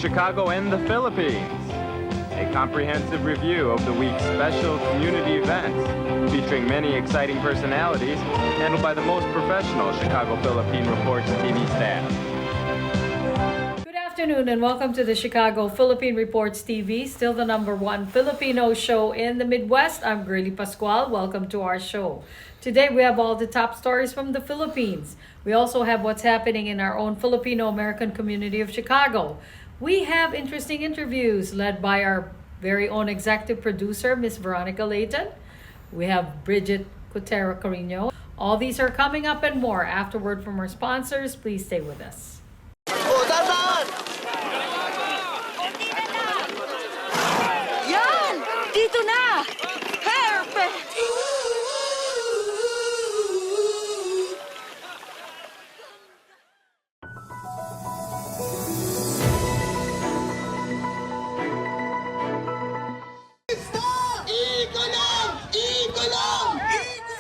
Chicago and the Philippines. A comprehensive review of the week's special community events, featuring many exciting personalities, handled by the most professional Chicago Philippine Reports TV staff. Good afternoon and welcome to the Chicago Philippine Reports TV, still the #1 Filipino show in the Midwest. I'm Girly Pascual. Welcome to our show. Today we have all the top stories from the Philippines. We also have what's happening in our own Filipino-American community of Chicago. We have interesting interviews led by our very own executive producer, Miss Veronica Layton. We have Bridget Cotero Carino. All these are coming up and more afterward from our sponsors. Please stay with us. Yan! Dito na! Perfect!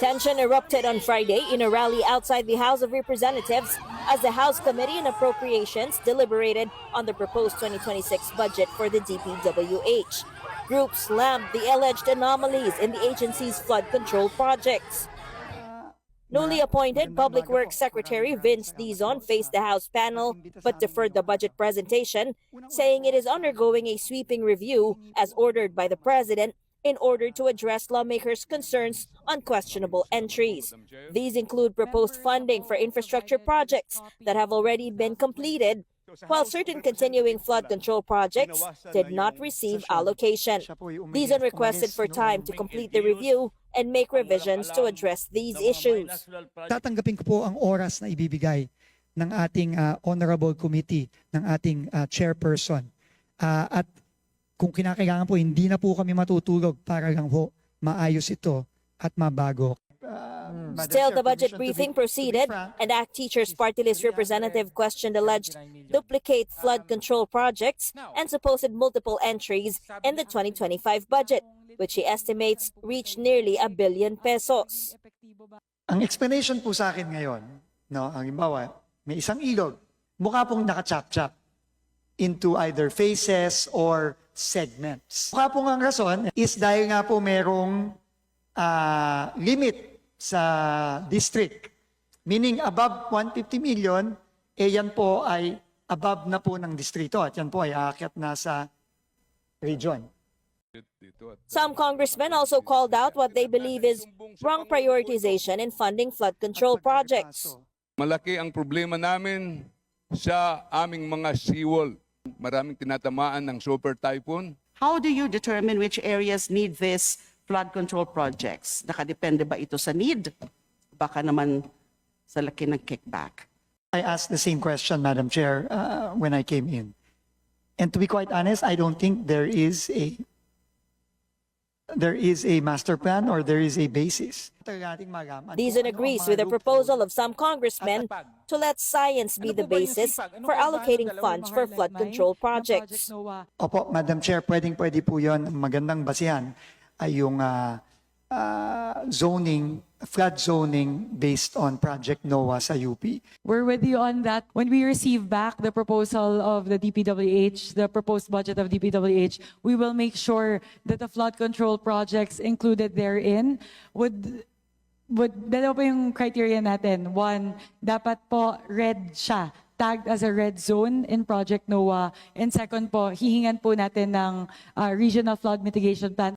Tension erupted on Friday in a rally outside the House of Representatives as the House Committee on Appropriations deliberated on the proposed 2026 budget for the DPWH. Groups slammed the alleged anomalies in the agency's flood control projects. Newly appointed Public Works Secretary Vince Dizon faced the House panel but deferred the budget presentation, saying it is undergoing a sweeping review as ordered by the President in order to address lawmakers' concerns on questionable entries. These include proposed funding for infrastructure projects that have already been completed, while certain continuing flood control projects did not receive allocation. Dizon requested for time to complete the review and make revisions to address these issues. Tatanggapin ko po ang oras na ibibigay ng ating honorable committee, ng ating chairperson. At kung kinakailangan po, hindi na po kami matutulog para lang po maayos ito at mabago. Still, the budget briefing proceeded, and ACT Teachers Party List representative questioned alleged duplicate flood control projects and supposed multiple entries in the 2025 budget, which he estimates reached nearly ₱1 billion. Ang explanation po sa akin ngayon, no, ang halimbawa, may isang ilog, mukha pong nakachap-chap into either phases or segments. Mukha pong ang rason is dahil nga po merong limit sa district. Meaning above 150 million, yan po ay above na po ng distrito at yan po ay aakyat na sa region. Some congressmen also called out what they believe is wrong prioritization in funding flood control projects. Malaki ang problema namin sa aming mga seawall. Maraming tinatamaan ng super typhoon. How do you determine which areas need this flood control projects? Nakadepende ba ito sa need? Baka naman sa laki ng kickback. I asked the same question, Madam Chair, when I came in. And to be quite honest, I don't think there is a master plan or there is a basis. Dizon agrees with the proposal of some congressmen to let science be the basis for allocating funds for flood control projects. Opo, Madam Chair, pwede po yun. Magandang basihan ay yung flood zoning based on Project NOAA sa UP. We're with you on that. When we receive back the proposal of the DPWH, the proposed budget of DPWH, we will make sure that the flood control projects included therein would dalawa po yung criteria natin. One, dapat po red siya, tagged as a red zone in Project NOAA. And second po, hihingan po natin ng regional flood mitigation plan.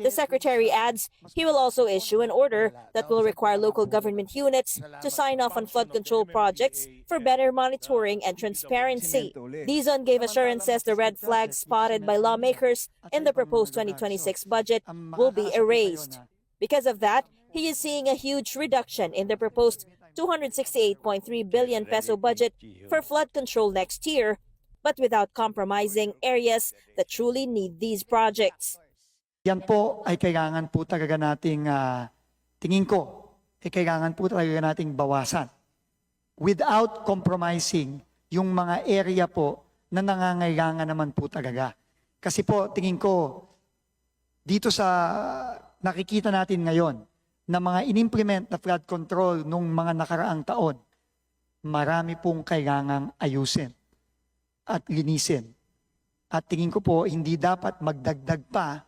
The Secretary adds he will also issue an order that will require local government units to sign off on flood control projects for better monitoring and transparency. Dizon gave assurances the red flags spotted by lawmakers in the proposed 2026 budget will be erased. Because of that, he is seeing a huge reduction in the proposed 268.3 billion peso budget for flood control next year, but without compromising areas that truly need these projects. Yan po ay kailangan po talaga nating, tingin ko, kailangan po talaga nating bawasan without compromising yung mga area po na nangangailangan naman po talaga. Kasi po, tingin ko, dito sa nakikita natin ngayon, na mga inimplement na flood control nung mga nakaraang taon, marami pong kailangang ayusin at linisin. At tingin ko po, hindi dapat magdagdag pa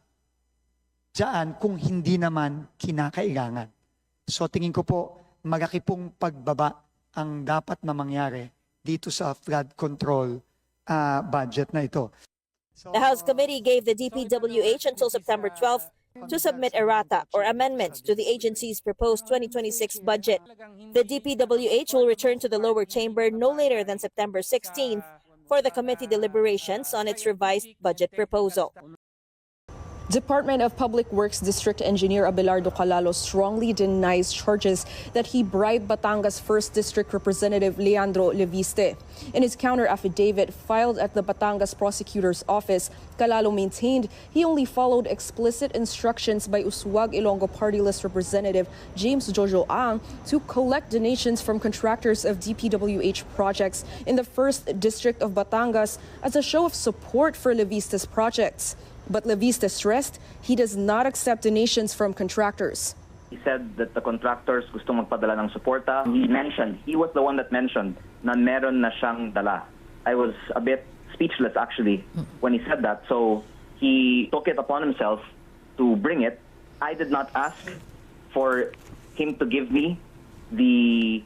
dyan kung hindi naman kinakailangan. So tingin ko po, malaki pong pagbaba ang dapat na mangyari dito sa flood control budget na ito. The House Committee gave the DPWH until September 12th to submit errata or amendments to the agency's proposed 2026 budget. The DPWH will return to the lower chamber no later than September 16th for the committee deliberations on its revised budget proposal. Department of Public Works District Engineer Abelardo Calalo strongly denies charges that he bribed Batangas 1st District Representative Leandro Leviste. In his counter affidavit filed at the Batangas Prosecutor's Office, Calalo maintained he only followed explicit instructions by Uswag Ilonggo Party List Representative James Jojo Ang to collect donations from contractors of DPWH projects in the 1st District of Batangas as a show of support for Leviste's projects. But Leviste stressed he does not accept donations from contractors. He said that the contractors gusto magpadala ng suporta. He was the one that mentioned na meron na siyang dala. I was a bit speechless actually when he said that. So he took it upon himself to bring it. I did not ask for him to give me the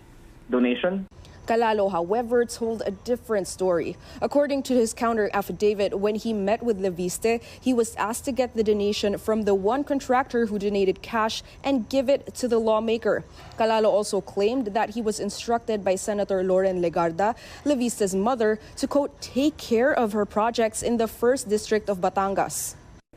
donation. Calalo, however, told a different story. According to his counter affidavit, when he met with Leviste, he was asked to get the donation from the one contractor who donated cash and give it to the lawmaker. Calalo also claimed that he was instructed by Senator Loren Legarda, Leviste's mother, to, quote, take care of her projects in the 1st District of Batangas.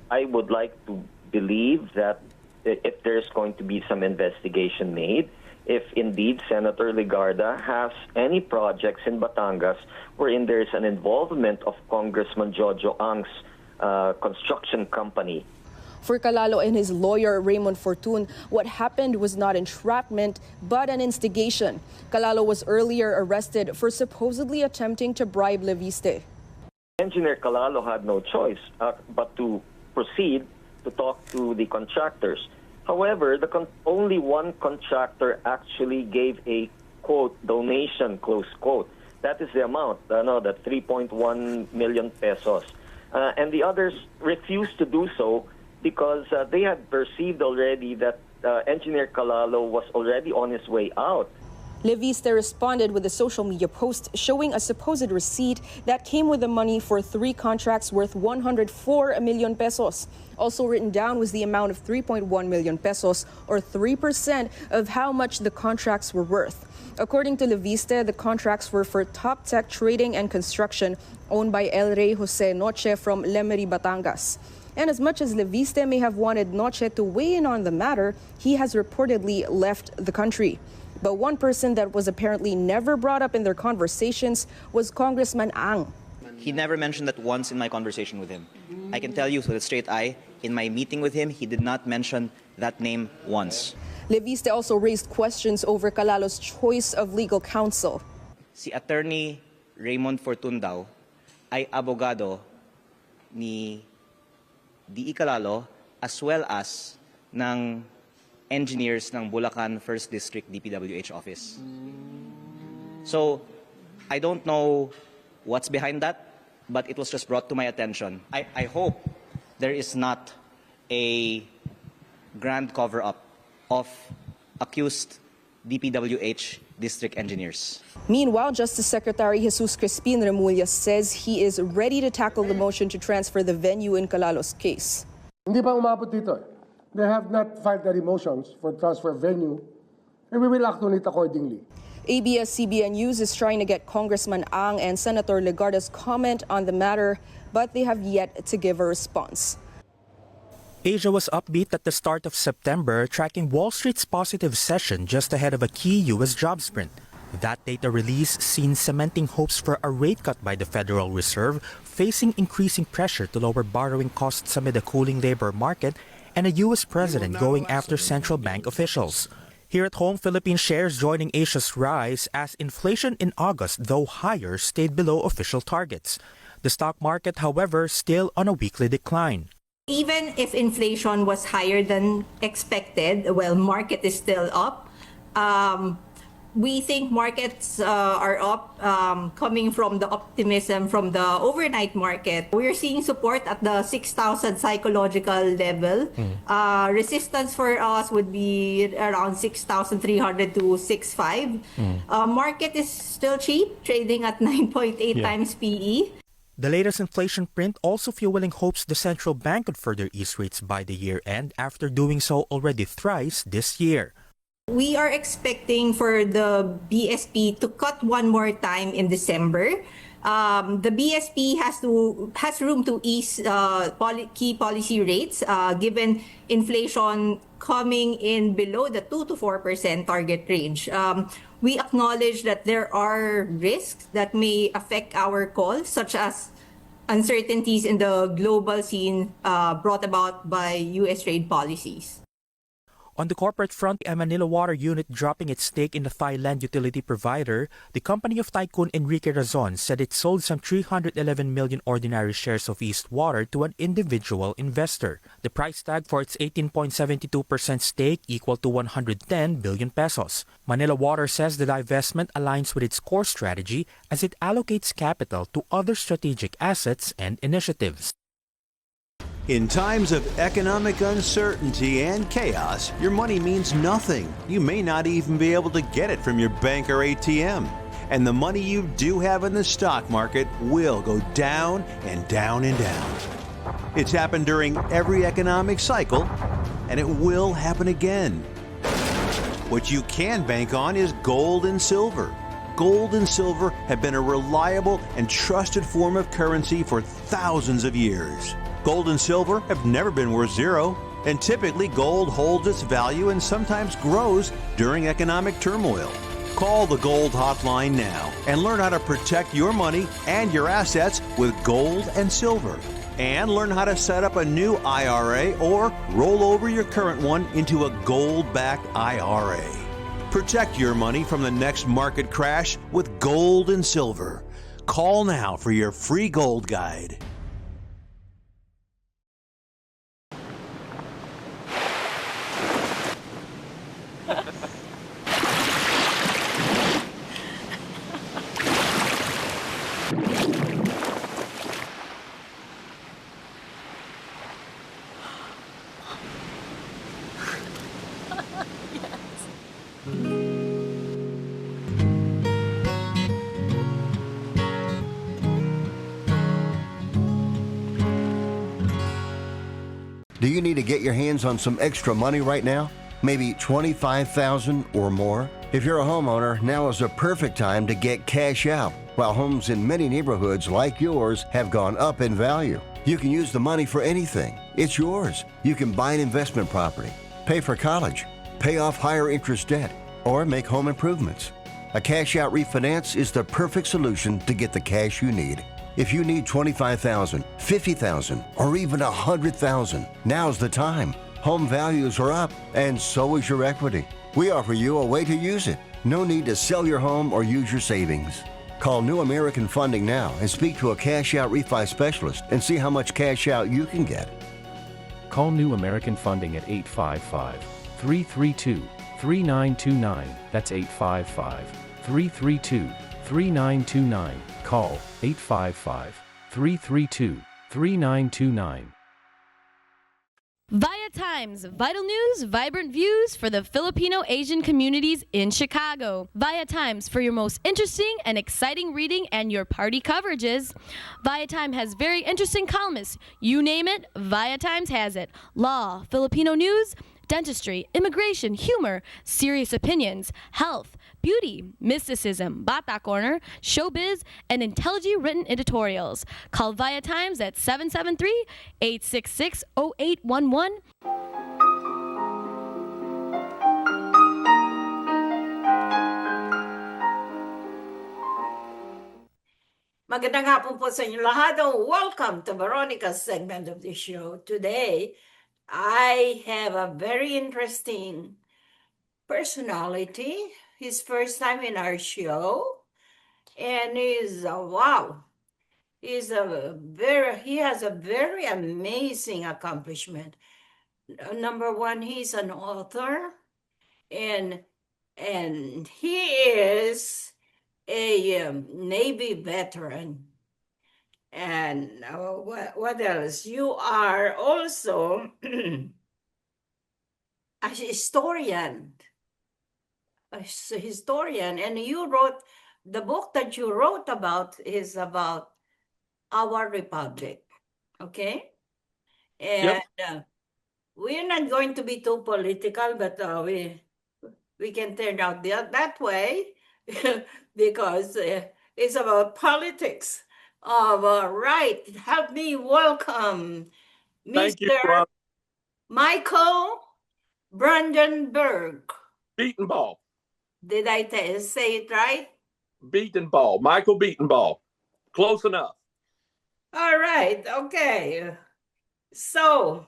I would like to believe that if there's going to be some investigation made, if indeed Senator Legarda has any projects in Batangas wherein there is an involvement of Congressman Jojo Ang's construction company. For Calalo and his lawyer Raymond Fortun, what happened was not entrapment, but an instigation. Calalo was earlier arrested for supposedly attempting to bribe Leviste. Engineer Calalo had no choice but to proceed to talk to the contractors. However, only one contractor actually gave a, quote, donation, close quote. That is the amount, that 3.1 million pesos. And the others refused to do so because they had perceived already that Engineer Calalo was already on his way out. Leviste responded with a social media post showing a supposed receipt that came with the money for 3 contracts worth 104 million pesos. Also written down was the amount of 3.1 million pesos, or 3% of how much the contracts were worth. According to Leviste, the contracts were for Top Tech Trading and Construction, owned by El Rey Jose Noche from Lemery, Batangas. And as much as Leviste may have wanted Noche to weigh in on the matter, he has reportedly left the country. But one person that was apparently never brought up in their conversations was Congressman Ang. He never mentioned that once in my conversation with him. I can tell you with a straight eye, in my meeting with him, he did not mention that name once. Leviste also raised questions over Calalo's choice of legal counsel. Si Attorney Raymond Fortun daw ay abogado ni D.E. Calalo as well as ng engineers ng Bulacan 1st District DPWH office. So, I don't know what's behind that, but it was just brought to my attention. I hope there is not a grand cover-up of accused DPWH district engineers. Meanwhile, Justice Secretary Jesus Crispin Remulla says he is ready to tackle the motion to transfer the venue in Calalo's case. Hindi pa umabot dito. They have not filed any motions for transfer of venue, and we will act on it accordingly. ABS-CBN News is trying to get Congressman Ang and Senator Legarda's comment on the matter, but they have yet to give a response. Asia was upbeat at the start of September, tracking Wall Street's positive session just ahead of a key U.S. jobs print. That data release seen cementing hopes for a rate cut by the Federal Reserve, facing increasing pressure to lower borrowing costs amid a cooling labor market and a U.S. president going after central bank officials. Here at home, Philippine shares joining Asia's rise as inflation in August, though higher, stayed below official targets. The stock market, however, still on a weekly decline. Even if inflation was higher than expected, well, market is still up. we think markets are up, coming from the optimism from the overnight market. We're seeing support at the 6,000 psychological level. Resistance for us would be around 6,300 to 6,500. Market is still cheap, trading at 9.8 times PE. The latest inflation print also fueling hopes the central bank could further ease rates by the year end after doing so already thrice this year. We are expecting for the BSP to cut one more time in December. The BSP has room to ease key policy rates given inflation coming in below the 2 to 4% target range. We acknowledge that there are risks that may affect our call, such as uncertainties in the global scene brought about by U.S. trade policies. On the corporate front, a Manila Water unit dropping its stake in the Thailand utility provider, the company of Tycoon Enrique Razon said it sold some 311 million ordinary shares of East Water to an individual investor. The price tag for its 18.72% stake equal to 110 billion pesos. Manila Water says the divestment aligns with its core strategy as it allocates capital to other strategic assets and initiatives. In times of economic uncertainty and chaos, your money means nothing. You may not even be able to get it from your bank or ATM. And the money you do have in the stock market will go down and down and down. It's happened during every economic cycle, and it will happen again. What you can bank on is gold and silver. Gold and silver have been a reliable and trusted form of currency for thousands of years. Gold and silver have never been worth zero, and typically gold holds its value and sometimes grows during economic turmoil. Call the Gold Hotline now and learn how to protect your money and your assets with gold and silver. And learn how to set up a new IRA or roll over your current one into a gold-backed IRA. Protect your money from the next market crash with gold and silver. Call now for your free gold guide. Do you need to get your hands on some extra money right now? Maybe $25,000 or more? If you're a homeowner, now is the perfect time to get cash out. While homes in many neighborhoods like yours have gone up in value, you can use the money for anything. It's yours. You can buy an investment property, pay for college, pay off higher interest debt, or make home improvements. A cash out refinance is the perfect solution to get the cash you need. If you need $25,000, $50,000, or even $100,000, now's the time. Home values are up, and so is your equity. We offer you a way to use it. No need to sell your home or use your savings. Call New American Funding now and speak to a cash out refi specialist and see how much cash out you can get. Call New American Funding at 855-332-3929. That's 855-332-3929. Call 855-332-3929. Via Times, vital news, vibrant views for the Filipino Asian communities in Chicago. Via Times for your most interesting and exciting reading and your party coverages. Via Times has very interesting columnists. You name it, Via Times has it. Law, Filipino news, dentistry, immigration, humor, serious opinions, health, beauty, mysticism, Bata Corner, showbiz, and intelligently written editorials. Call Via Times at 773-866-0811. Magandang hapon po sa inyo lahat. Welcome to Veronica's segment of the show. Today, I have a very interesting personality. His first time in our show, and he's wow. He has a very amazing accomplishment. Number one, he's an author, and and he is a Navy veteran. And what else? You are also a historian. And you wrote the book that you wrote about is about our republic. Okay? And we're not going to be too political, but we can turn out that way because it's about politics. Right. Help me welcome Thank you, Mr. Ron. Michael Brandenburg. Beatenball. Did I say it right? Beatenball. Michael Beatenball. Close enough. All right. Okay. So,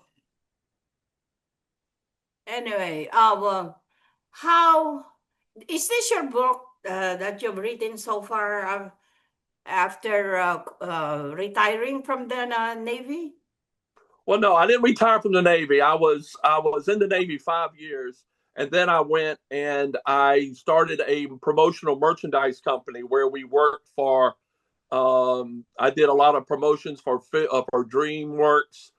anyway, how is this your book that you've written so far after retiring from the Navy? Well, no, I didn't retire from the Navy. I was in the Navy 5 years, and then I went and I started a promotional merchandise company where we worked for. I did a lot of promotions for DreamWorks,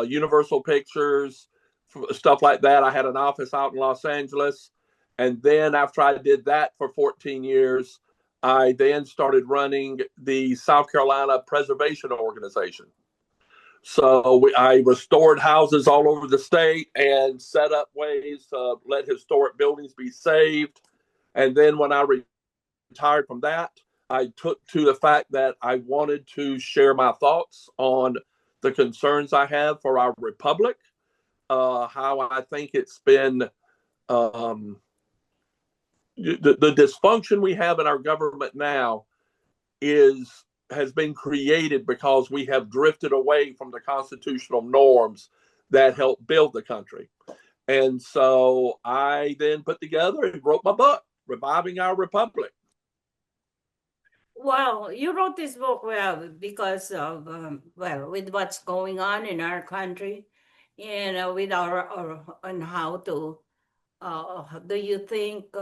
Universal Pictures, stuff like that. I had an office out in Los Angeles, and then after I did that for 14 years, I then started running the South Carolina Preservation Organization. So I restored houses all over the state and set up ways to let historic buildings be saved. And then when I retired from that, I took to the fact that I wanted to share my thoughts on the concerns I have for our republic, how I think it's been the dysfunction we have in our government now has been created because we have drifted away from the constitutional norms that helped build the country. And so I then put together and wrote my book, Reviving Our Republic. Well, you wrote this book because of with what's going on in our country, and with our on how to. Do you think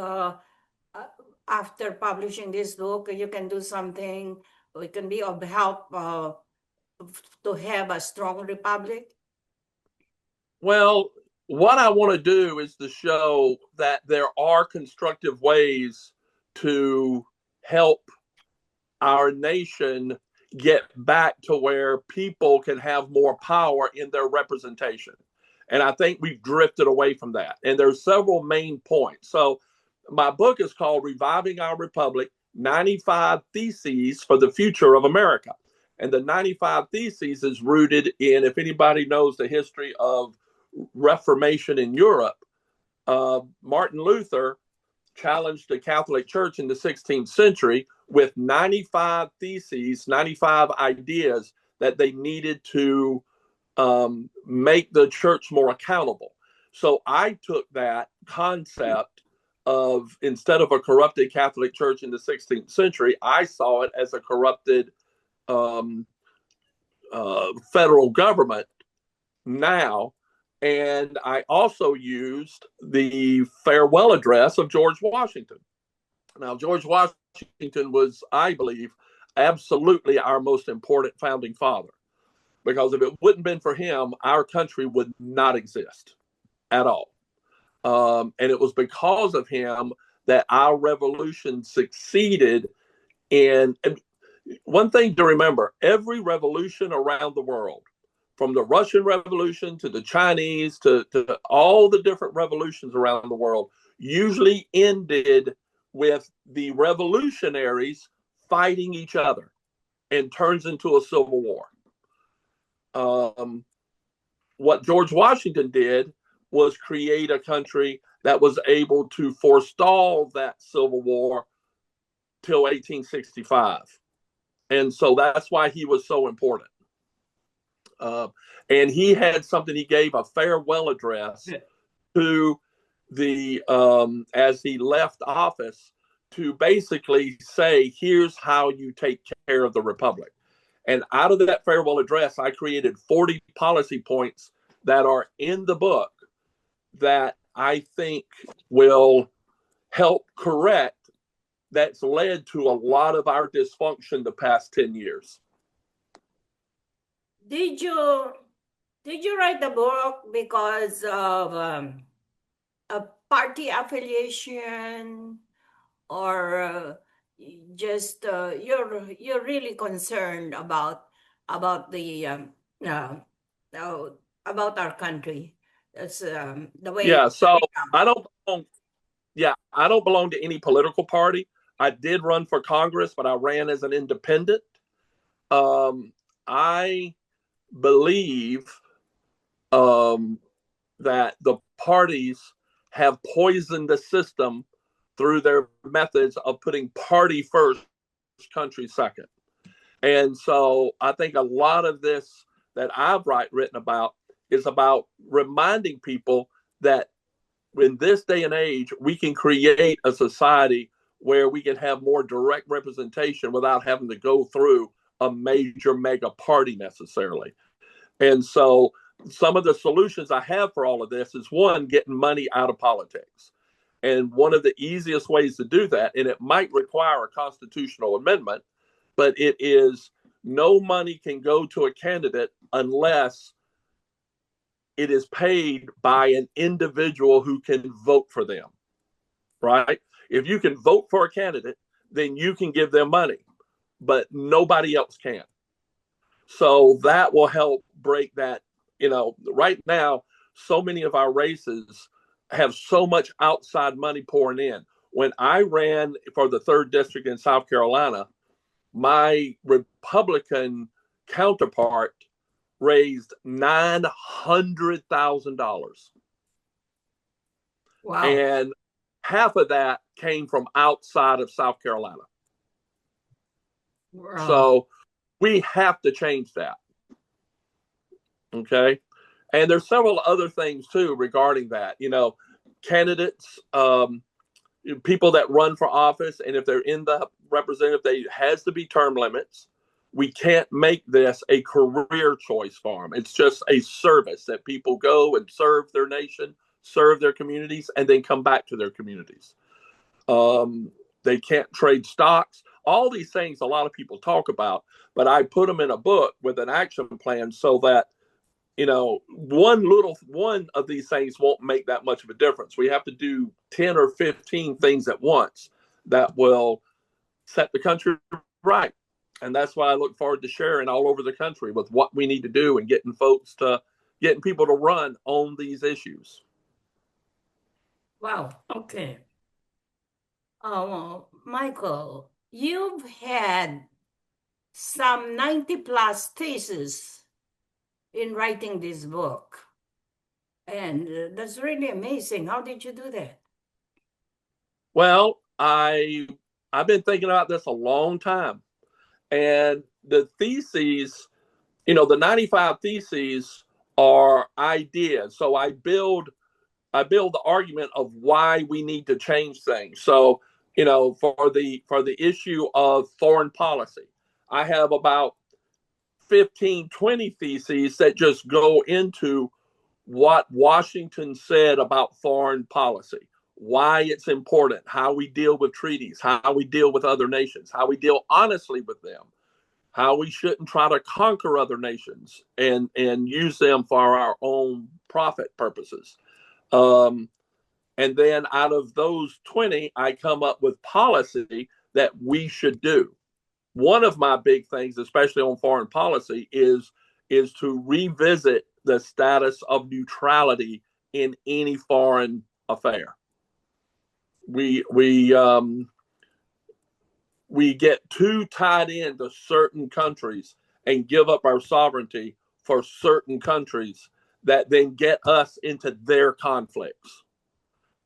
after publishing this book, you can do something? We can be of help to have a strong republic. Well, what I want to do is to show that there are constructive ways to help our nation get back to where people can have more power in their representation. And I think we've drifted away from that. And there's several main points. So my book is called Reviving Our Republic, 95 Theses for the Future of America. And the 95 Theses is rooted in, if anybody knows the history of Reformation in Europe, Martin Luther challenged the Catholic Church in the 16th century with 95 theses, 95 ideas that they needed to make the church more accountable. So I took that concept of, instead of a corrupted Catholic Church in the 16th century, I saw it as a corrupted federal government now. And I also used the farewell address of George Washington. Now, George Washington was, I believe, absolutely our most important founding father, because if it wouldn't have been for him, our country would not exist at all. And it was because of him that our revolution succeeded in. And one thing to remember, every revolution around the world, from the Russian Revolution to the Chinese to all the different revolutions around the world, usually ended with the revolutionaries fighting each other and turns into a civil war. What George Washington did was create a country that was able to forestall that civil war till 1865. And so that's why he was so important. And he had something, he gave a farewell address to the, as he left office, to basically say, here's how you take care of the republic. And out of that farewell address, I created 40 policy points that are in the book that I think will help correct that's led to a lot of our dysfunction the past 10 years. Did you write the book because of a party affiliation, or just you're really concerned about the uh, about our country? That's the way. Yeah, so I don't belong to any political party. I did run for Congress, but I ran as an independent. I believe that the parties have poisoned the system through their methods of putting party first, country second. And so I think a lot of this that I've written about is about reminding people that in this day and age, we can create a society where we can have more direct representation without having to go through a major mega party necessarily. And so some of the solutions I have for all of this is, one, getting money out of politics. And one of the easiest ways to do that, and it might require a constitutional amendment, but it is no money can go to a candidate unless it is paid by an individual who can vote for them, right? If you can vote for a candidate, then you can give them money, but nobody else can. So that will help break that. Right now, so many of our races have so much outside money pouring in. When I ran for the 3rd District in South Carolina, my Republican counterpart raised $900,000. Wow. And half of that came from outside of South Carolina. Wow. So we have to change that. Okay. And there's several other things too regarding that. Candidates, people that run for office, and if they're in the representative, they has to be term limits. We can't make this a career choice for them. It's just a service that people go and serve their nation, serve their communities, and then come back to their communities. They can't trade stocks. All these things a lot of people talk about, but I put them in a book with an action plan so that, one of these things won't make that much of a difference. We have to do 10 or 15 things at once that will set the country right. And that's why I look forward to sharing all over the country with what we need to do and getting people to run on these issues. Wow. Okay. Michael, you've had some 90 plus theses in writing this book. And that's really amazing. How did you do that? Well, I've been thinking about this a long time. And the theses, the 95 theses are ideas. So I build the argument of why we need to change things. So, for the issue of foreign policy, I have about 15, 20 theses that just go into what Washington said about foreign policy, why it's important, how we deal with treaties, how we deal with other nations, how we deal honestly with them, how we shouldn't try to conquer other nations and use them for our own profit purposes. And then out of those 20, I come up with policy that we should do. One of my big things, especially on foreign policy, is to revisit the status of neutrality in any foreign affair. We get too tied into certain countries and give up our sovereignty for certain countries that then get us into their conflicts.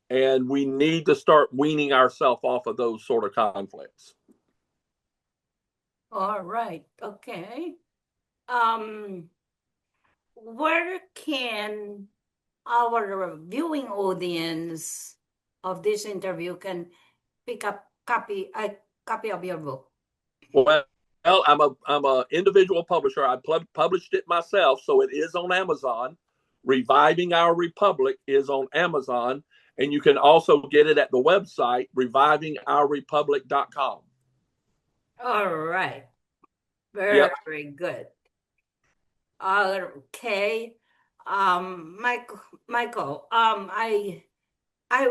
And we need to start weaning ourselves off of those sort of conflicts. All right. Okay. Where can our viewing audience of this interview can pick up a copy of your book? Well, I'm a individual publisher. I published it myself, so it is on Amazon. Reviving Our Republic is on Amazon, And you can also get it at the website, revivingourrepublic.com. All right. Very, Yep. very good. Okay. Michael,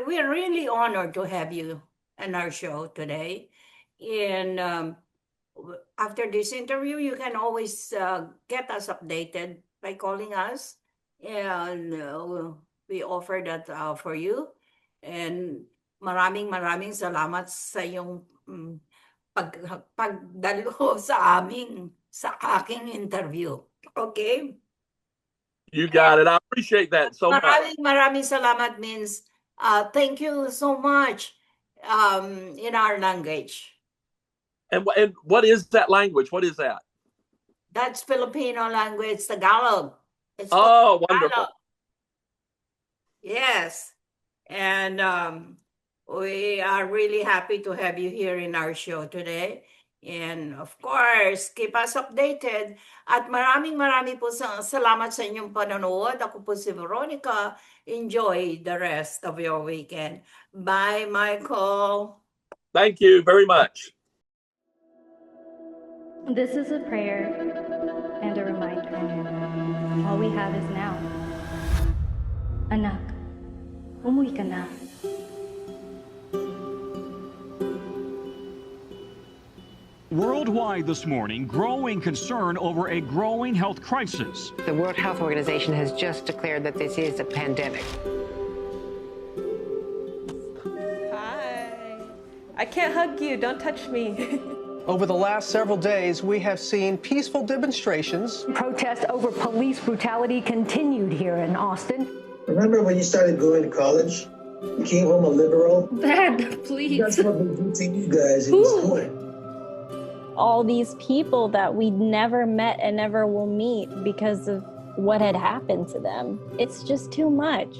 we're really honored to have you in our show today. And after this interview, you can always get us updated by calling us. And we offer that for you. And maraming salamat sa iyong pagdalo sa aking interview. Okay? You got it. I appreciate that so much. Maraming salamat means thank you so much in our language. And what is that language? What is that? That's Filipino language, Tagalog. It's Oh, called wonderful. Tagalog. Yes. And we are really happy to have you here in our show today. And of course, keep us updated. At maraming po salamat sa inyong panonood. Ako po si Veronica. Enjoy the rest of your weekend. Bye, Michael. Thank you very much. This is a prayer and a reminder. All we have is now. Anak, umuwi ka na. Worldwide this morning, growing concern over a growing health crisis. The World Health Organization has just declared that this is a pandemic. Hi. I can't hug you. Don't touch me. Over the last several days, we have seen peaceful demonstrations. Protests over police brutality continued here in Austin. Remember when you started going to college? You came home a liberal? Dad, please. That's what we do to you guys in school. All these people that we never met and never will meet because of what had happened to them. It's just too much.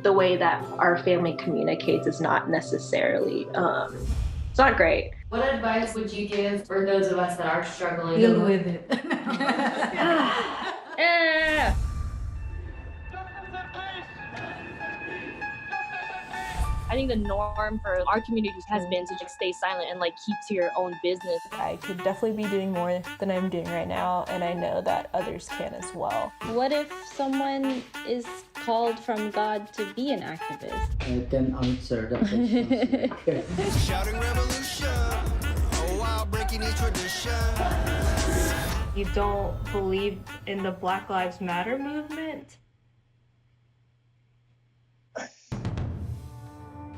The way that our family communicates is not necessarily, it's not great. What advice would you give for those of us that are struggling? Deal with it. I think the norm for our communities has been to just stay silent and keep to your own business. I could definitely be doing more than I'm doing right now, and I know that others can as well. What if someone is called from God to be an activist? I can answer that question. Shouting revolution, oh wow, breaking each tradition. You don't believe in the Black Lives Matter movement?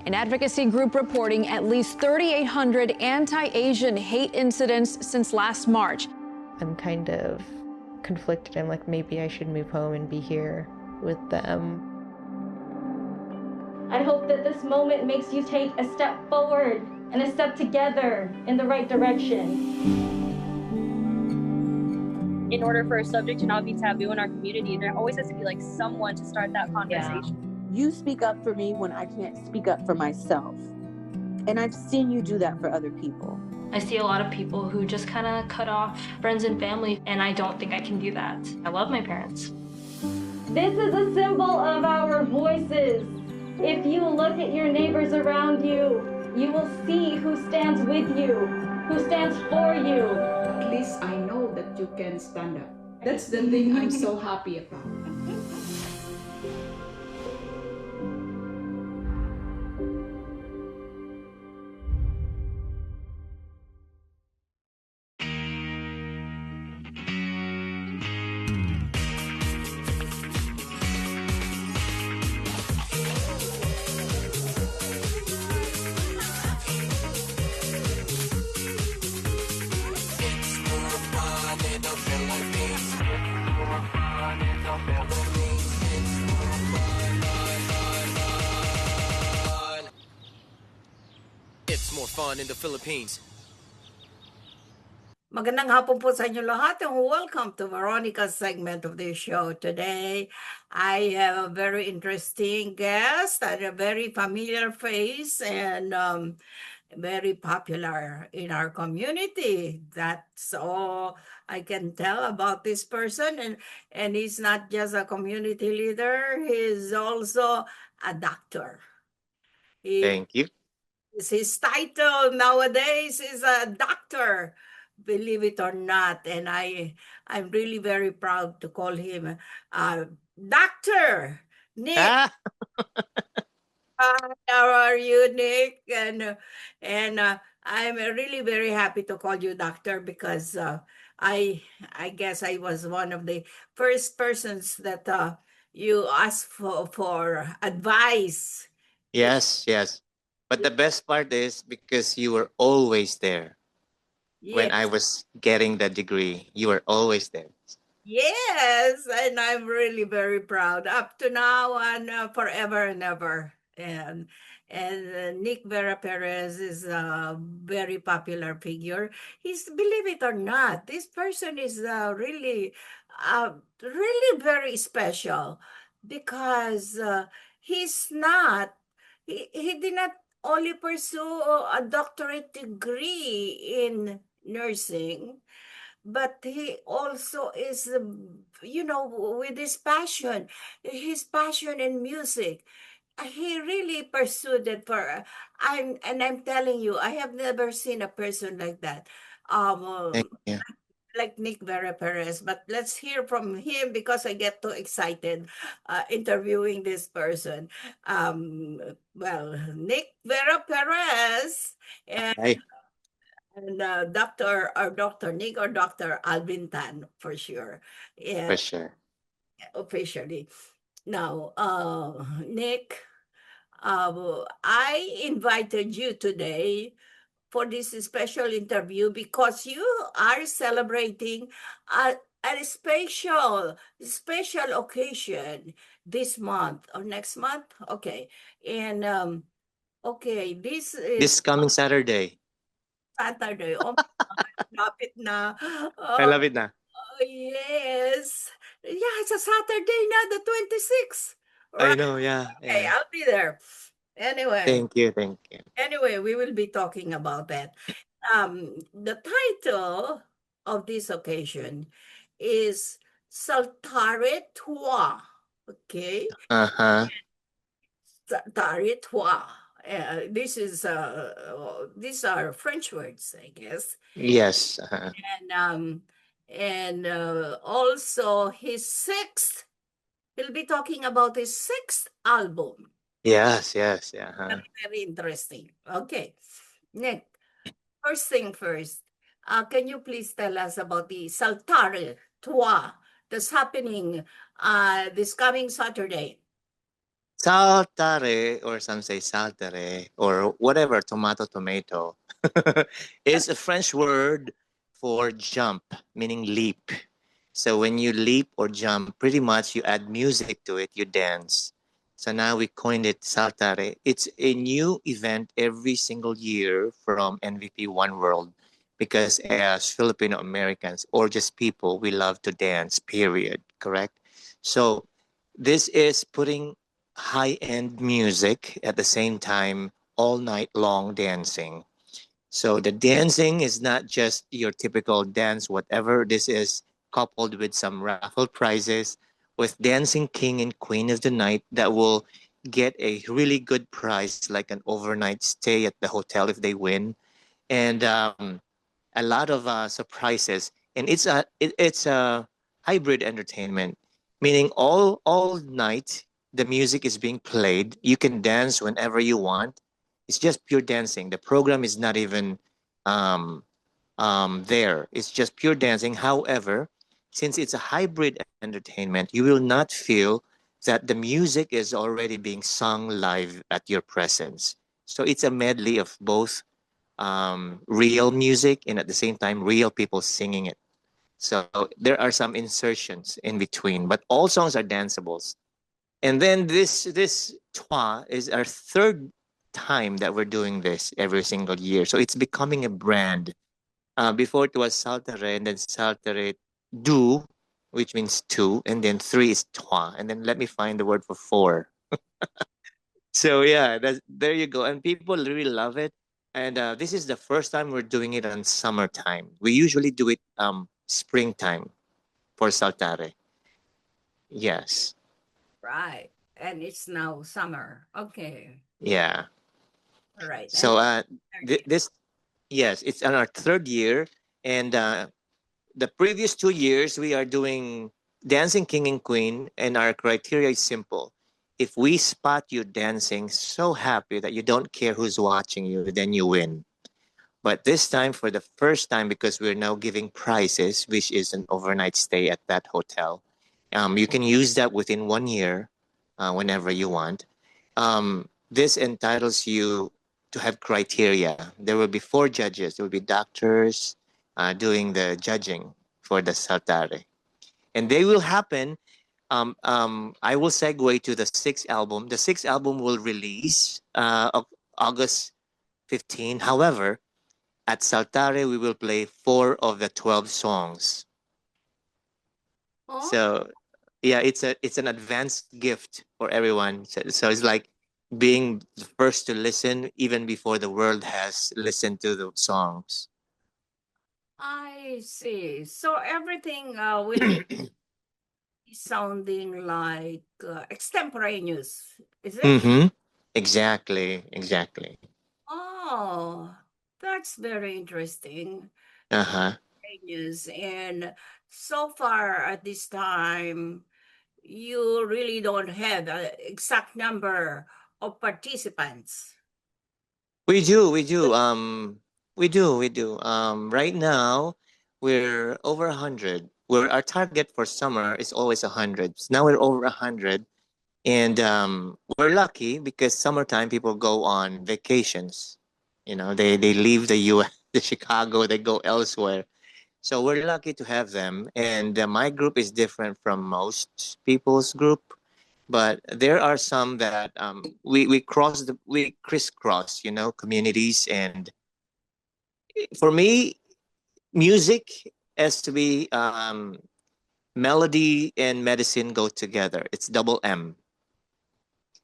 An advocacy group reporting at least 3,800 anti-Asian hate incidents since last March. I'm kind of conflicted. I'm like, maybe I should move home and be here with them. I hope that this moment makes you take a step forward and a step together in the right direction. In order for a subject to not be taboo in our community, there always has to be someone to start that conversation. Yeah. You speak up for me when I can't speak up for myself. And I've seen you do that for other people. I see a lot of people who just kind of cut off friends and family, and I don't think I can do that. I love my parents. This is a symbol of our voices. If you look at your neighbors around you, you will see who stands with you, who stands for you. At least I know that you can stand up. That's the thing I'm so happy about. It's more fun in the Philippines. Magandang hapon po sa inyo lahat and welcome to Veronica's segment of this show. Today, I have a very interesting guest and a very familiar face and very popular in our community. That's all I can tell about this person. And he's not just a community leader, he's also a doctor. Thank you. His title nowadays is a doctor, believe it or not, and I'm really very proud to call him Doctor Nick. Ah, Hi, how are you, Nick? And I'm really very happy to call you doctor because I I guess I was one of the first persons that you asked for advice. yes, yes. But the best part is because you were always there when I Yes, was getting the degree. You were always there. yes, and I'm really very proud up to now and forever and ever. And Nick Vera Perez is a very popular figure. He's, believe it or not, this person is really very special because he's not he did not only pursue a doctorate degree in nursing, but he also is with his passion in music. He really pursued it for I'm telling you, I have never seen a person like that, Thank um you. like Nick Vera Perez. But let's hear from him because I get too excited interviewing this person. Well, Nick Vera Perez and Hi, Dr. Nick or Dr. Alvin Tan for sure. Yeah, for sure. officially. Now, Nick, I invited you today for this special interview because you are celebrating a, a special occasion this month or next month. Okay. And okay, this is This coming Saturday. Saturday. Oh, lapit na. I Oh, love it now. yes. Yeah, it's a Saturday na, the 26th. I Right. know, yeah, Okay, yeah. I'll be there. Anyway, Thank you, thank you. we will be talking about that. The title of this occasion is Saltare Toi. Okay, Uh-huh. Saltare Toi. These are French words, I guess. Yes. Uh-huh. And also he'll be talking about his sixth album. Yes, yes, yeah. Uh-huh. Very, very interesting. Okay, Nick, first thing first, can you please tell us about the Saltare Toi that's happening this coming Saturday? Saltare, or some say saltere, or whatever, tomato, is a French word for jump, meaning leap. So when you leap or jump, pretty much you add music to it, you dance. So now we coined it saltare. It's a new event every single year from NVP One World because as Filipino Americans or just people, we love to dance, period, correct? So this is putting high end music at the same time, all night long dancing. So the dancing is not just your typical dance, whatever. This is coupled with some raffle prizes with Dancing King and Queen of the Night that will get a really good prize, like an overnight stay at the hotel if they win. And a lot of surprises, and it's a hybrid entertainment, meaning all night the music is being played. You can dance whenever you want. It's just pure dancing. The program is not even um, there. It's just pure dancing. However, since it's a hybrid entertainment, you will not feel that the music is already being sung live at your presence. So it's a medley of both real music and at the same time real people singing it. So there are some insertions in between, but all songs are danceables. And then this Twa is our third time that we're doing this every single year. So it's becoming a brand. Before it was Saltere and then Saltere Du, which means two, and then three is Twa. And then let me find the word for four. So yeah, there you go. And people really love it. And this is the first time we're doing it on summertime. We usually do it springtime for Saltare. Yes. Right. And it's now summer. Okay. Yeah. All right. So Third year. this, yes, it's on our third year, and the previous 2 years we are doing Dancing King and Queen, and our criteria is simple. If we spot you dancing so happy that you don't care who's watching you, then you win. But this time, for the first time, because we're now giving prizes, which is an overnight stay at that hotel, you can use that within 1 year, whenever you want. This entitles you to have criteria. There will be four judges. There will be doctors doing the judging for the Saltare. And they will happen. I will segue to the sixth album. The sixth album will release August 15. However, at Saltare, we will play 4 of the 12 songs. Oh, So, yeah, it's an advanced gift for everyone. So it's like being the first to listen even before the world has listened to the songs. I see. So everything will be sounding like extemporaneous, is it? Mm-hmm. Exactly. Exactly. Oh, that's very interesting. Uh-huh. Extemporaneous. And so far at this time, you really don't have an exact number of participants. We do, we do. We do. Right now, we're over 100. Where our target for summer is always 100. So now we're over 100. And we're lucky because summertime people go on vacations. You know, they leave the U.S., the Chicago, they go elsewhere. So we're lucky to have them. And my group is different from most people's group, but there are some that we crisscross, communities. And for me, music has to be melody and medicine go together. It's double M.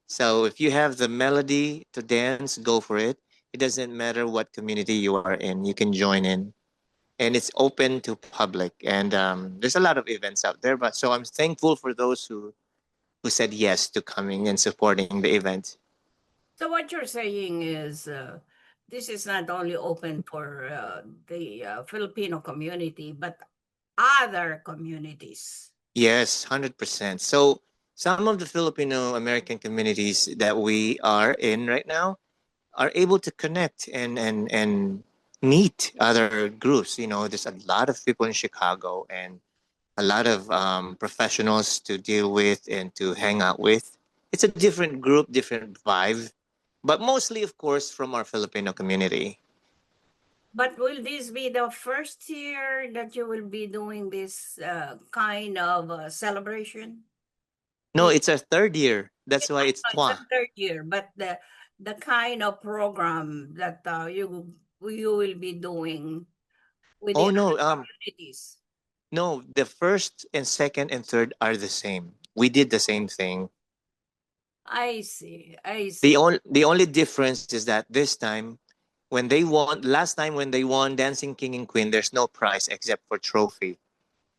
So if you have the melody to dance, go for it. It doesn't matter what community you are in, you can join in. And it's open to public. And there's a lot of events out there. But so I'm thankful for those who said yes to coming and supporting the event. So what you're saying is this is not only open for the Filipino community, but other communities. Yes, 100%. So some of the Filipino American communities that we are in right now are able to connect and meet other groups. There's a lot of people in Chicago and a lot of professionals to deal with and to hang out with. It's a different group, different vibe, but mostly, of course, from our Filipino community. But will this be the first year that you will be doing this kind of celebration? No, it's our third year. That's why it's It's a twa. third year, but the kind of program that you will be doing with the Oh no, other communities. no, the first and second and third are the same. We did the same thing. I see. I The see. only the only difference is that this time when they won last time when they won Dancing King and Queen, there's no prize except for trophy.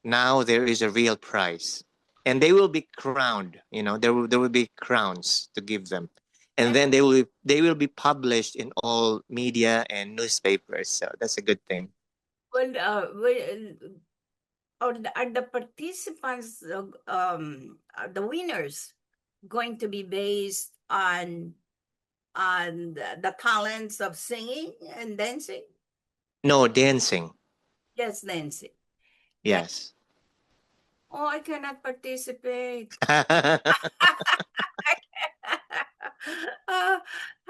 Now there is a real prize. And they will be crowned, there will be crowns to give them. And then they will be published in all media and newspapers. So that's a good thing. Well, are the participants, the winners, going to be based on the talents of singing and dancing? No, dancing. Yes, dancing. Yes. Oh, I cannot participate. Uh,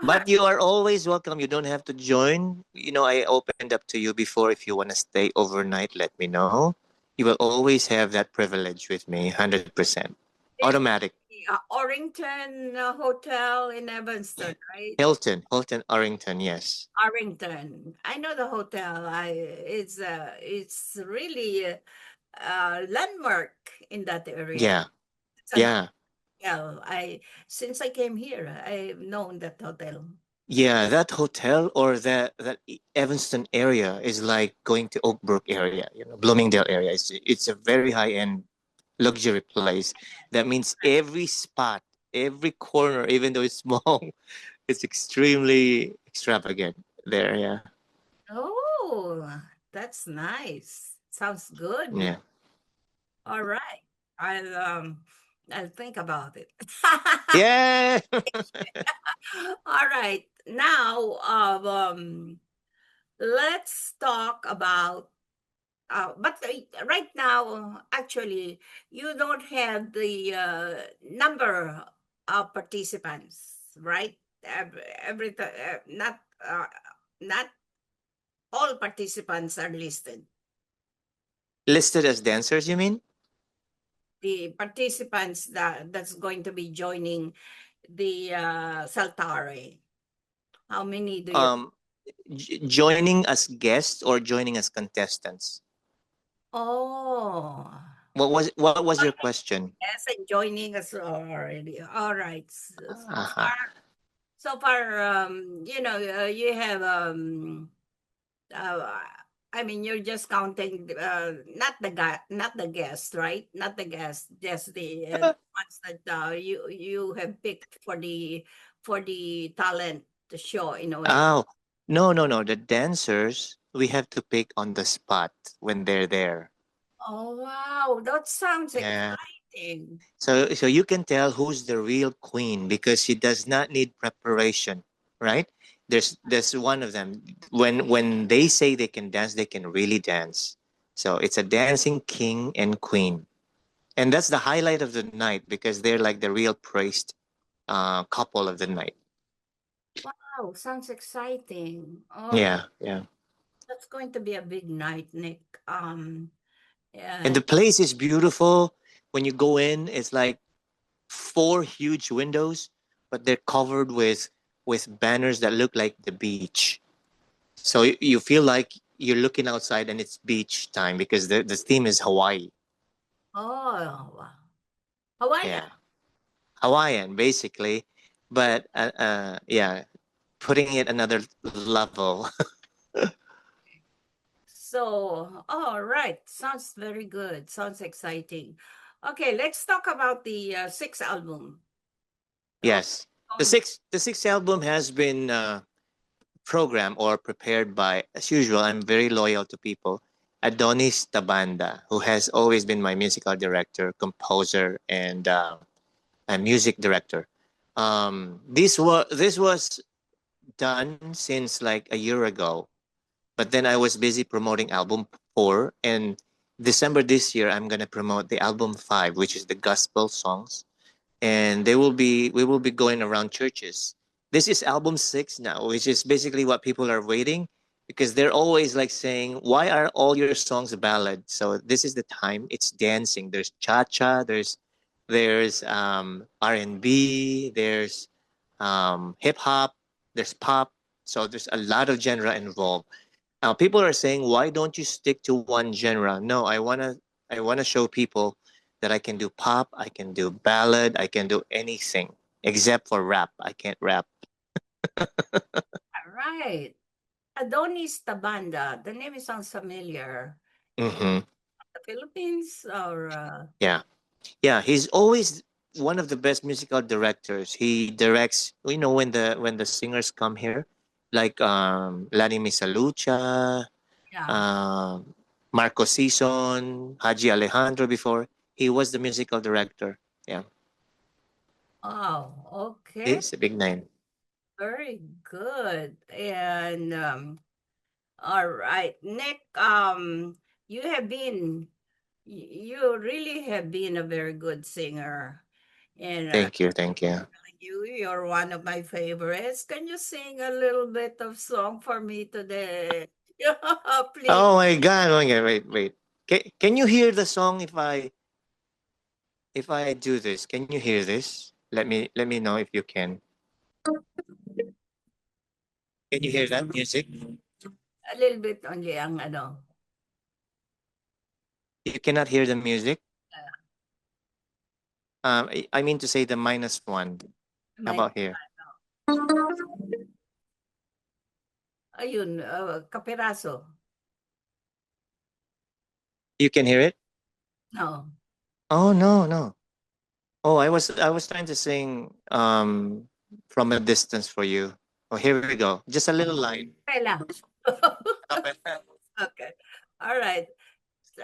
But you are always welcome. You don't have to join. I opened up to you before. If you want to stay overnight, let me know. You will always have that privilege with me, 100%. this is Automatic. the Orrington Hotel in Evanston, right? Hilton Arrington, yes. Arrington. I know the hotel. It's really a landmark in that area. Yeah. It's an Yeah. hotel. Since I came here, I've known that hotel. Yeah, that hotel or that Evanston area is like going to Oak Brook area, Bloomingdale area. It's a very high end luxury place. That means every spot, every corner, even though it's small, it's extremely extravagant there. Yeah. Oh, that's nice. Sounds good. Yeah. All right. I'll think about it. Yeah. All right. Now, let's talk about but right now, actually, you don't have the number of participants, right? Not not all participants are listed. Listed as dancers, you mean? The participants that's going to be joining the Saltare. How many do you? Joining as guests or joining as contestants? Oh. What was your question? Yes, and joining us already. All right. Uh-huh. So far, you have uh, I mean, you're just counting not the not the guest, right? Not the guest, just the ones that you have picked for the talent show in a way. Oh, no, no, no. The dancers we have to pick on the spot when they're there. Oh wow, that sounds Yeah. exciting. So you can tell who's the real queen because she does not need preparation, right? There's one of them. When they say they can dance, they can really dance. So it's a dancing king and queen. And that's the highlight of the night because they're like the real praised couple of the night. Wow, sounds exciting. All right. Yeah, yeah. That's going to be a big night, Nick. And the place is beautiful. When you go in, it's like four huge windows, but they're covered with banners that look like the beach. So you feel like you're looking outside and it's beach time because the theme is Hawaii. Oh, wow. Hawaiian. Yeah, Hawaiian basically, but yeah, putting it another level. So, all right. Sounds very good. Sounds exciting. Okay, let's talk about the sixth album. Yes, the sixth album has been programmed or prepared by, as usual. I'm very loyal to people. Adonis Tabanda, who has always been my musical director, composer, and music director. This was done since like a year ago, but then I was busy promoting album 4, and December this year I'm gonna promote the album 5, which is the gospel songs, and we will be going around churches. This is album 6 now, which is basically what people are waiting because they're always like saying, "Why are all your songs ballad?" So this is the time. It's dancing. There's cha-cha. There's R&B. There's hip hop. There's pop. So there's a lot of genre involved. Now people are saying, "Why don't you stick to one genre?" No, I wanna show people that I can do pop, I can do ballad, I can do anything except for rap. I can't rap. All right. Adonis Tabanda. The name sounds familiar. Mm-hmm. The Philippines or Yeah, yeah. He's always one of the best musical directors. He directs. When the singers come here, like Lani Misalucha, yeah. um, Marco Sison, Haji Alejandro. Before he was the musical director. Yeah, Oh, okay. he's a big name. Very good. And all right, Nick, you have been you really have been a very good singer. And Thank you, thank you. you're one of my favorites. Can you sing a little bit of song for me today? Please. Oh my God! Oh my God! Wait, wait. Can you hear the song if I do this? Can you hear this? Let me know if you can. Can you hear that music? A little bit only ang ano. You cannot hear the music. I mean to say the -1. How about here? Ayun, kapiraso. You can hear it. No. Oh no, no. Oh, I was trying to sing from a distance for you. Oh, here we go. Just a little line. Bella. Okay. All right.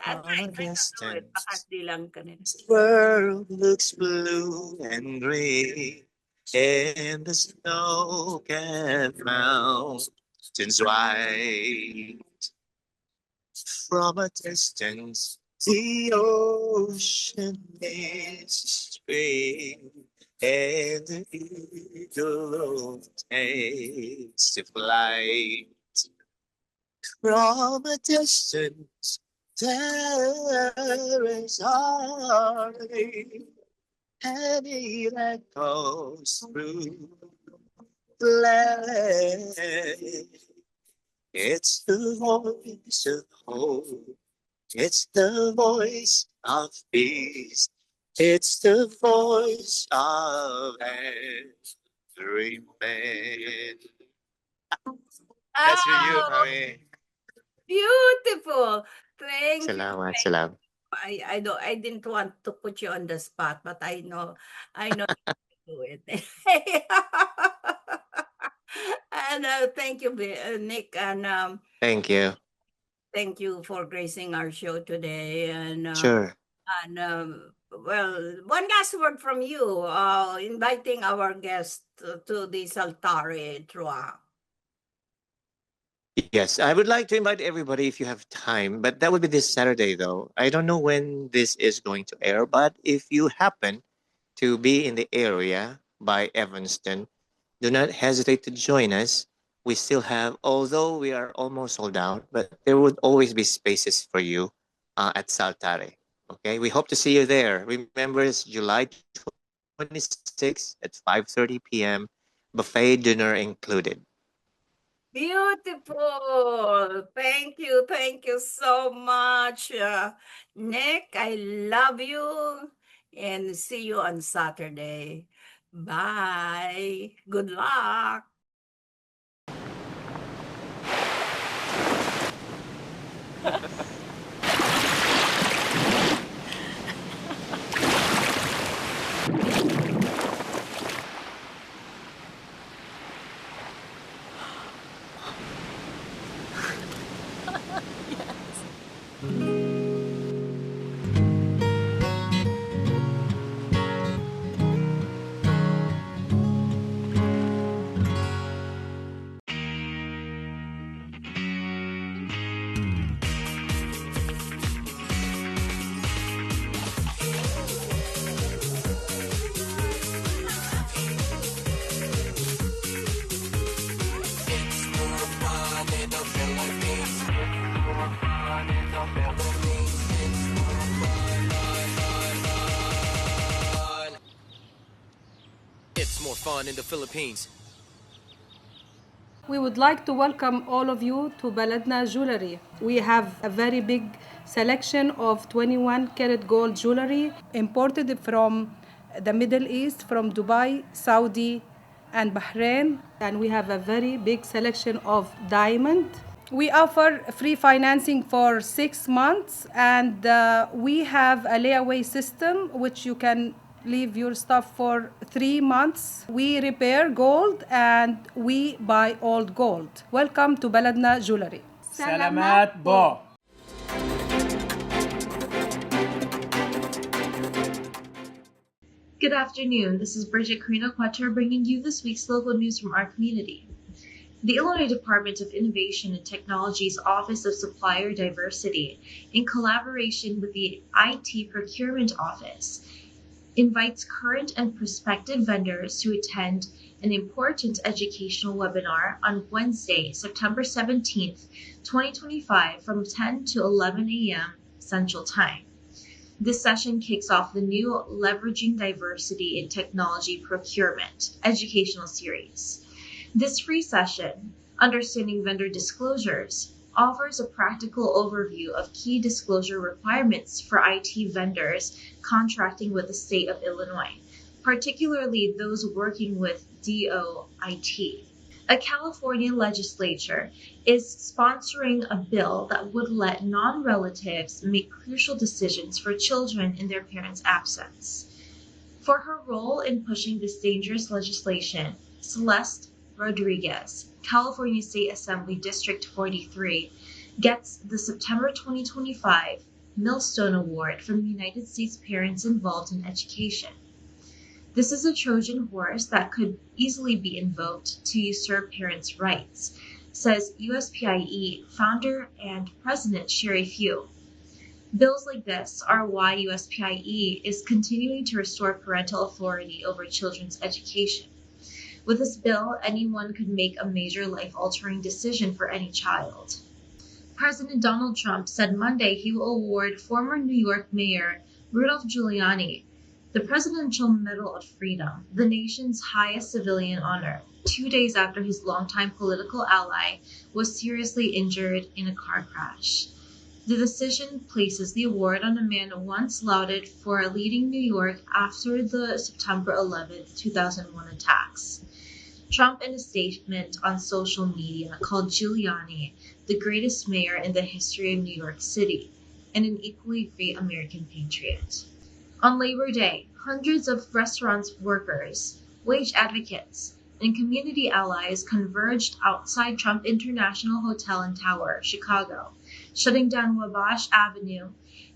I'll try to do it. Baka di lang kanina. World looks blue and gray, and the snow-capped mountains white. From a distance, the ocean is green, and the eagle takes to flight. From a distance, there is harmony, and it echoes through the land. It's the voice of hope. It's the voice of peace. It's the voice of every man. That's for you, Oh, Mami. beautiful. Thank you. Salamat, salamat. I didn't want to put you on the spot, but I know you can do it. And thank you, Nick, and Thank you. thank you for gracing our show today. And Sure. well, one last word from you, inviting our guest to the Saltare Trua. Yes, I would like to invite everybody if you have time, but that would be this Saturday though. I don't know when this is going to air, but if you happen to be in the area by Evanston, do not hesitate to join us. We still have, although we are almost sold out, but there would always be spaces for you at Saltare. Okay, we hope to see you there. Remember, it's July 26th at 5:30 p.m. Buffet dinner included. Beautiful. Thank you. Thank you so much. Nick, I love you. And see you on Saturday. Bye. Good luck. It's more fun in the Philippines. We would like to welcome all of you to Baladna Jewelry. We have a very big selection of 21 karat gold jewelry imported from the Middle East, from Dubai, Saudi, and Bahrain. And we have a very big selection of diamond. We offer free financing for 6 months, and we have a layaway system which you can leave your stuff for 3 months. We repair gold and we buy old gold. Welcome to Baladna Jewelry. Salamat po. Good afternoon. This is Bridget Carino Quater bringing you this week's local news from our community. The Illinois Department of Innovation and Technology's Office of Supplier Diversity, in collaboration with the IT Procurement Office, invites current and prospective vendors to attend an important educational webinar on Wednesday, September 17th, 2025 from 10 to 11 a.m. Central Time. This session kicks off the new Leveraging Diversity in Technology Procurement educational series. This free session, Understanding Vendor Disclosures, offers a practical overview of key disclosure requirements for IT vendors contracting with the state of Illinois, particularly those working with DOIT. A California legislature is sponsoring a bill that would let non-relatives make crucial decisions for children in their parents' absence. For her role in pushing this dangerous legislation, Celeste Rodriguez, California State Assembly District 43, gets the September 2025 Millstone Award from the United States Parents Involved in Education. This is a Trojan horse that could easily be invoked to usurp parents' rights, says USPIE founder and president Sherry Few. Bills like this are why USPIE is continuing to restore parental authority over children's education. With this bill, anyone could make a major life-altering decision for any child. President Donald Trump said Monday he will award former New York Mayor Rudolph Giuliani the Presidential Medal of Freedom, the nation's highest civilian honor, 2 days after his longtime political ally was seriously injured in a car crash. The decision places the award on a man once lauded for leading New York after the September 11, 2001 attacks. Trump, in a statement on social media, called Giuliani the greatest mayor in the history of New York City and an equally great American patriot. On Labor Day, hundreds of restaurant workers, wage advocates, and community allies converged outside Trump International Hotel and Tower, Chicago, shutting down Wabash Avenue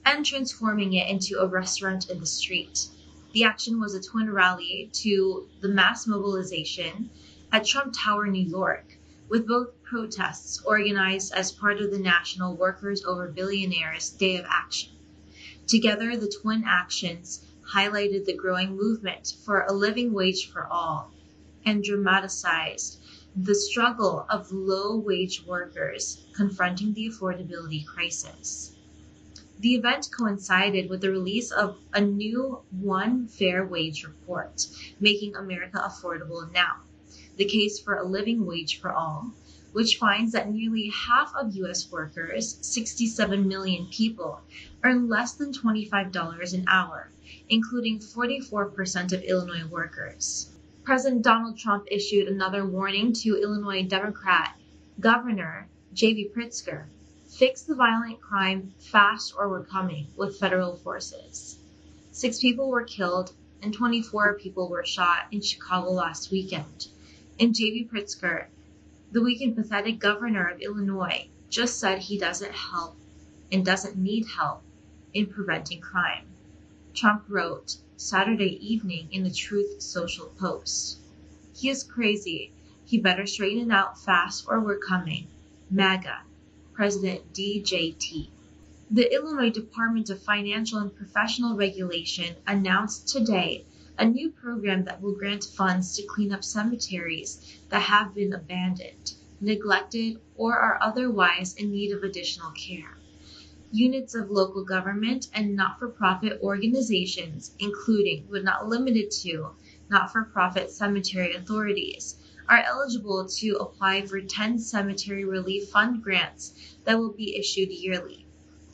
and transforming it into a restaurant in the street. The action was a twin rally to the mass mobilization at Trump Tower, New York, with both protests organized as part of the National Workers Over Billionaires Day of Action. Together, the twin actions highlighted the growing movement for a living wage for all and dramatized the struggle of low-wage workers confronting the affordability crisis. The event coincided with the release of a new One Fair Wage report, Making America Affordable Now, the case for a living wage for all, which finds that nearly half of U.S. workers, 67 million people, earn less than $25 an hour, including 44% of Illinois workers. President Donald Trump issued another warning to Illinois Democrat Governor J.B. Pritzker: fix the violent crime fast or we're coming with federal forces. 6 people were killed and 24 people were shot in Chicago last weekend. And J.B. Pritzker, the weak and pathetic governor of Illinois, just said he doesn't help and doesn't need help in preventing crime. Trump wrote Saturday evening in the Truth Social post. He is crazy. He better straighten out fast or we're coming. MAGA, President DJT. The Illinois Department of Financial and Professional Regulation announced today a new program that will grant funds to clean up cemeteries that have been abandoned, neglected, or are otherwise in need of additional care. Units of local government and not-for-profit organizations, including but not limited to not-for-profit cemetery authorities, are eligible to apply for 10 cemetery relief fund grants that will be issued yearly.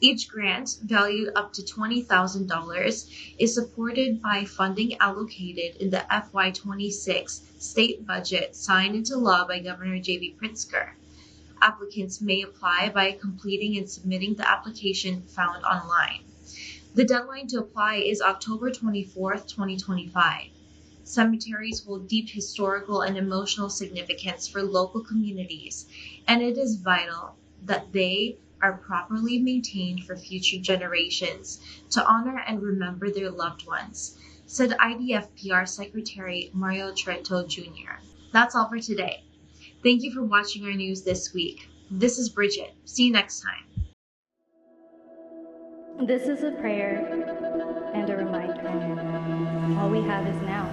Each grant, valued up to $20,000, is supported by funding allocated in the FY26 state budget signed into law by Governor J.B. Pritzker. Applicants may apply by completing and submitting the application found online. The deadline to apply is October 24th, 2025. Cemeteries hold deep historical and emotional significance for local communities, and it is vital that they are properly maintained for future generations to honor and remember their loved ones, said IDF PR Secretary Mario Treto Jr. That's all for today. Thank you for watching our news this week. This is Bridget. See you next time. This is a prayer and a reminder. All we have is now.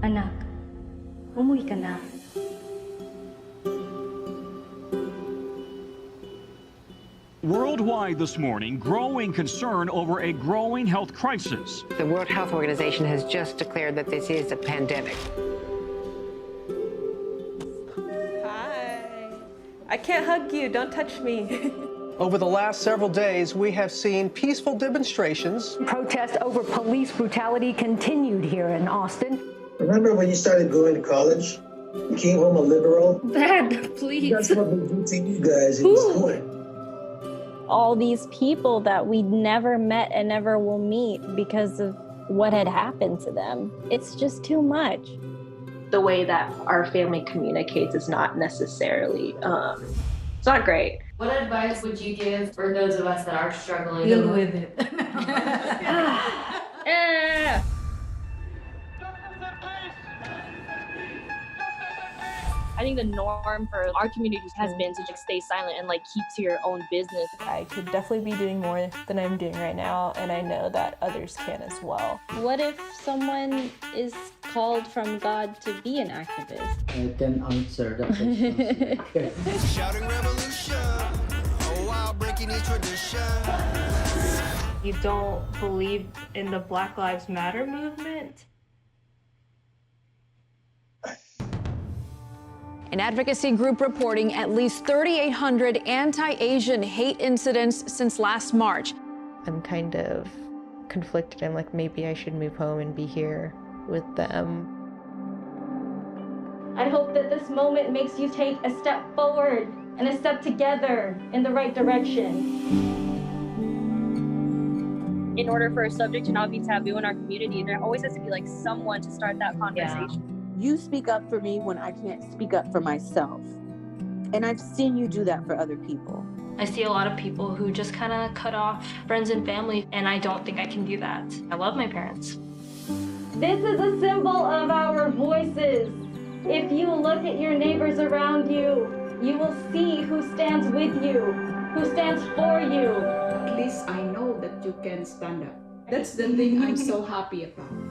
Anak, umuwi ka na. Worldwide this morning, growing concern over a growing health crisis. The World Health Organization has just declared that this is a pandemic. Hi. I can't hug you. Don't touch me. Over the last several days, we have seen peaceful demonstrations. Protests over police brutality continued here in Austin. Remember when you started going to college? You came home a liberal? Dad, please. That's what we do to you guys in school. All these people that we never met and never will meet because of what had happened to them. It's just too much. the way that our family communicates is not necessarily, it's not great. What advice would you give for those of us that are struggling? Deal with it. Yeah. I think the norm for our community has been to just stay silent and like keep to your own business. I could definitely be doing more than I'm doing right now, and I know that others can as well. What if someone is called from God to be an activist? I can answer that question. Shouting revolution, oh wow, breaking each tradition. You don't believe in the Black Lives Matter movement? An advocacy group reporting at least 3,800 anti-Asian hate incidents since last March. I'm kind of conflicted. I'm like, maybe I should move home and be here with them. I hope that this moment makes you take a step forward and a step together in the right direction. In order for a subject to not be taboo in our community, there always has to be like someone to start that conversation. You speak up for me when I can't speak up for myself. And I've seen you do that for other people. I see a lot of people who just kind of cut off friends and family, and I don't think I can do that. I love my parents. This is a symbol of our voices. If you look at your neighbors around you, you will see who stands with you, who stands for you. At least I know that you can stand up. That's the thing I'm so happy about.